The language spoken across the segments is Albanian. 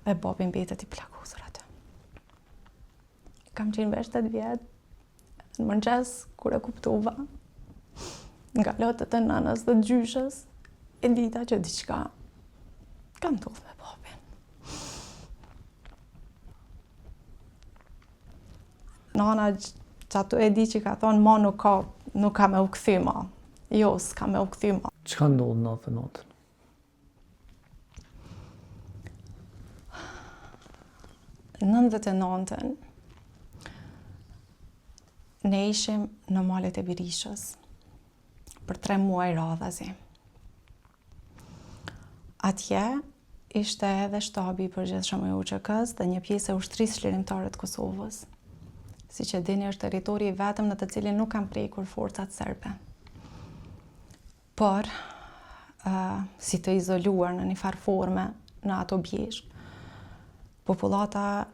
Dhe babi mbetet I plagosur atë. Kam qenë veç 8 vjetë, në mëngjes, kur e kuptova, nga lotët e nënës dhe gjyshës, e dita që diçka ka ndodhur me babin. Nana që ato e di që ka thonë, ma nuk ka me u kthy ma. Jo, s'ka me u kthy ma. Çka ndodh natën? Në 99-ën, ne ishim në malet e Birishës për 3 muaj radhazi. Atje ishte edhe shtabi I përgjithshëm I UÇK-s dhe një pjesë e ushtrisë çlirimtare të Kosovës. Siç e dini, është territori I vetëm në të cilin nuk kanë prekur forcat serbe. Por, si të izoluar në një farë forme në ato bjeshk, popullata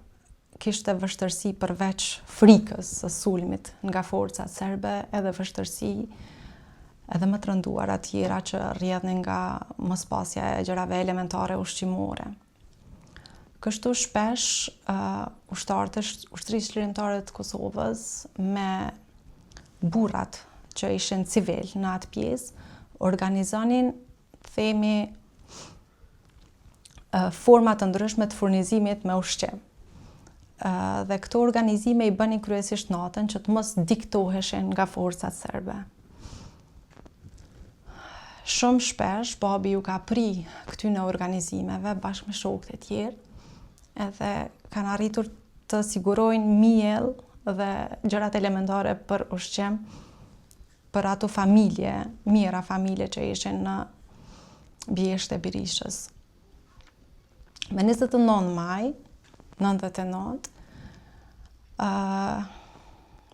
kishte vështërsi përveç frikës së sulmit nga forcat serbe, edhe vështërsi edhe më të rënduara tjera që rrjedhin nga mospasja e gjërave elementare ushqimore. Kështu shpesh ushtarët e ushtrisë çlirimtare të Kosovës me burrat që ishin civil në atë pjesë organizonin, themi, forma të ndryshme të furnizimit me ushqim. Dhe këto organizime I bënin kryesisht natën që të mos diktoheshin nga forcat serbe. Shumë shpesh babi ju ka pri këtyne organizimeve bashkë me shokët e tjerë, edhe kanë arritur të sigurojnë miell dhe gjërat elementare për ushqim për ato familje, mira familje që ishin në bjeshtë e Birishës. Me 29 maj, 99,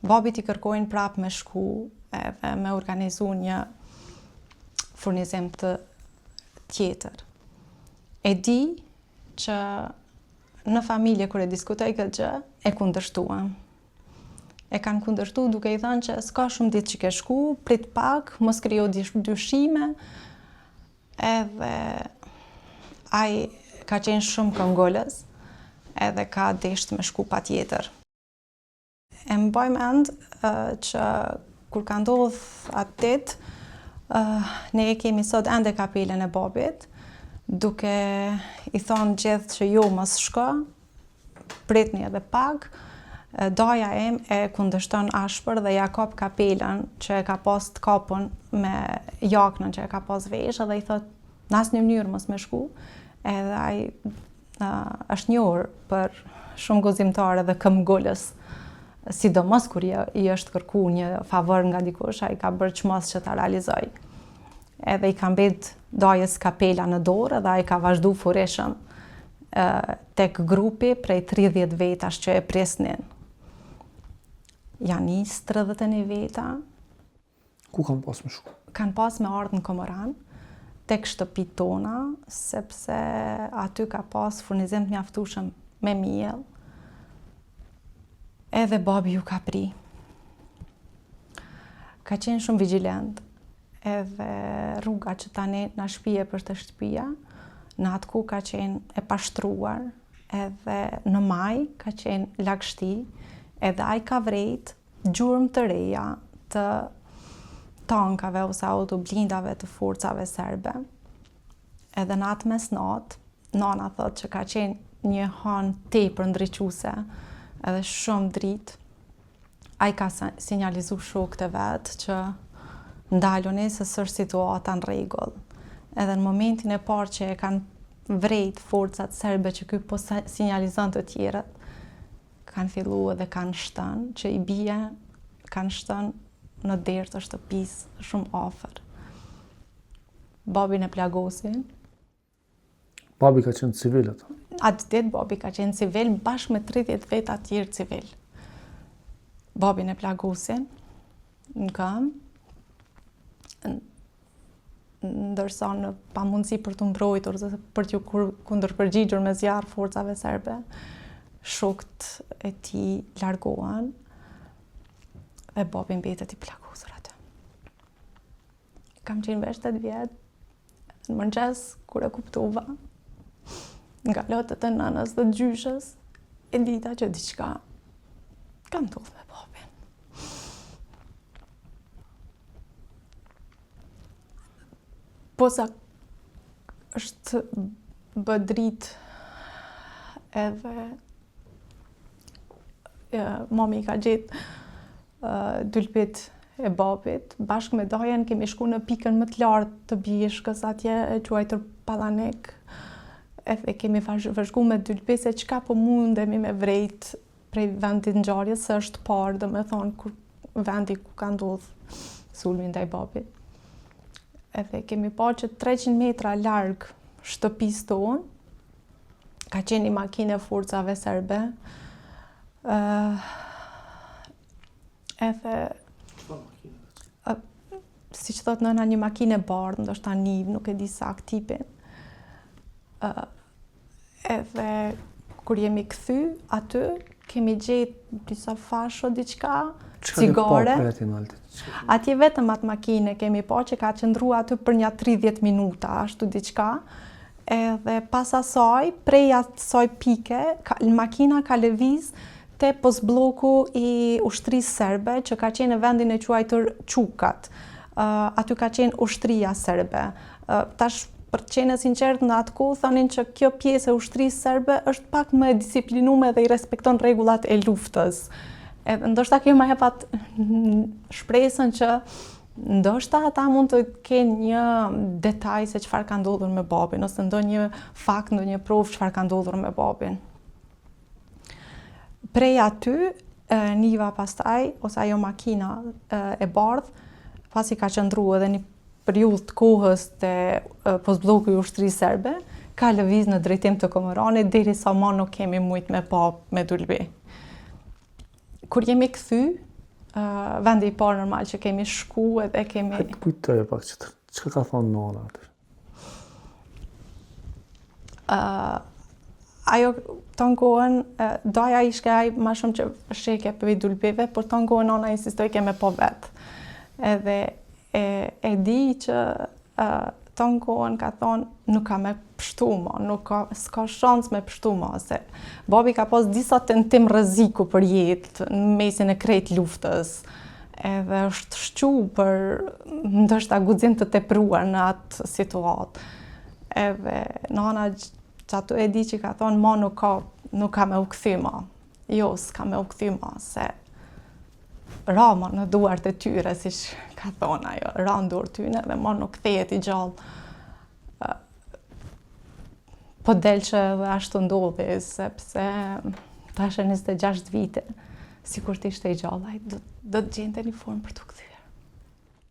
babi t'i kërkojnë prap me shku edhe me organizu një furnizim të tjetër. E di që në familje kur e diskutoj këtë gjë, e kundërshtuan. E kanë kundërshtu duke I thënë që s'ka shumë ditë që ke shku, prit pak, mos krijo dyshime, edhe ai ka qenë shumë këngolës, edhe ka desht me shku patjetër. E mbaj mend që kur ka ndodh atë ditë, ne e kemi sot ende kapelen e babit, duke I thonë gjithë që jo mos shko, pritni edhe pak. Daja em e kundërshton ashpër dhe ja kap kapelen që e ka pas të kapën me jaknën që e ka pas vesh, edhe I thot, në asnjë mënyrë mos me shku, edhe ai është njohur për shumë gozimtare dhe këmbgulës, sidomos kur I është kërku një favor nga dikush, ai ka bërë çmos që ta realizoj. Edhe I ka mbet dajës kapela në dorë dhe ai ka vazhdu furishëm tek grupi prej 30 vetash që e presnin. Janë nis 31 veta. Ku kanë pas me shku? Kanë pas me ardhë në Komoran, tek shtëpit tona, sepse aty ka pas furnizim të mjaftueshëm me miell. Edhe babi ju ka pri. Ka qenë shumë vigjilent, edhe rruga që tani na shpije për të shtëpia, në atë ku ka qenë e pashtruar, edhe në maj ka qenë lagështi, edhe ai ka vrejt gjurmë të reja të tankave ose autoblindave të forcave serbe. Edhe në atë mesnat, nana thot që ka qenë një han tepër ndriçuese, edhe shumë dritë. Ai ka sinjalizu shokët e vet që ndaluni se s'është situata në rregull. Edhe në momentin e parë që e kanë vrejt forcat serbe që ky po sinjalizon të tjerët, kanë fillu edhe kanë shtën, që I bie kanë shtën në derë të shtëpisë shumë afër. Babin e plagosin. Babi ka qenë civil atë? Atë ditë babi ka qenë civil bashkë me 30 veta tjerë civil. Babin e plagosin në këmbë, ndërsa në pamundësi për të mbrojtur dhe për t'ju kundërpërgjigjur me zjarr forcave serbe, shokët e tij largohen dhe babi mbetet I plagosur atë. Kam qenë veç 8 vjetë, në mëngjes kur e kuptova, nga lotët e nënës dhe gjyshës, e dita që diçka ka ndodhur me babin. Posa është bë dritë edhe mami ka gjetë dylpit e babit. Bashkë me dajen kemi shku në pikën më të lartë të Bishkës, atje e quajtur Pallanik. Edhe kemi vazhgu me dylpit se çka po mundemi me vrejt prej vendit ngjarjes, se është parë, domethënë vendi ku ka ndodhur sulmi ndaj babit. Edhe kemi parë që 300 metra larg shtëpisë tonë ka qenë një makinë e forcave serbe. Edhe si që thot nëna, një makinë e bardhë, ndoshta NIV, nuk e di sakt tipin. Edhe kur jemi kthy aty, kemi gjetë disa fasho diçka, cigare. Atje vetëm atë makinë kemi pa që ka qëndru aty për një 30 minuta, ashtu diçka. Edhe pas asaj, prej asaj pike, makina ka lëviz te postbloku i ushtrisë serbe, që ka qenë në vendin e quajtur Qukat. Aty ka qenë ushtria serbe. Tash, për të qenë sinqert, në atë kohë thonin që kjo pjesë e ushtrisë serbe është pak më e disiplinuar dhe i respekton rregullat e luftës. Edhe ndoshta kjo më hepat shpresën që ndoshta ata mund të kenë një detaj se çfarë ka ndodhur me babin, ose ndonjë fakt, ndonjë provë çfarë ka ndodhur me babin. Prej aty, Niva pastaj, ose ajo makina e bardhë, pasi ka qëndru edhe një periudhë të kohës te postbloku i ushtrisë serbe, ka lëviz në drejtim të Komoranit, derisa ma nuk kemi mujt me pa me dulbi. Kur jemi kthy, vendi i parë normal që kemi shku edhe kemi... Hajtë kujtoj pak, çka ka thonë nona atë? Ajo ton kohën, doja ishte ai ma shumë që sheke për i dulbive, por ton kohën nona insistoj ke me po vetë. Edhe e di që ton kohën ka thonë nuk ka me pështu ma, s'ka shans me pështu ma, se babi ka pas disa tentim rreziku për jetë në mesin e krejt luftës. Edhe është shqu për ndoshta guxim të tepruar në atë situatë. Edhe nana që ato e di që ka thonë ma nuk ka me u kthy ma. Jo, s'ka me u kthy ma, se rama në duart e tyre, si që ka thonë ajo, ra në duart tyne dhe ma nuk kthehet i gjallë. Po del që edhe ashtu ndodhi, sepse tash e 26 vite, sikur të ishte i gjallë, do të gjente një formë për të kthyer.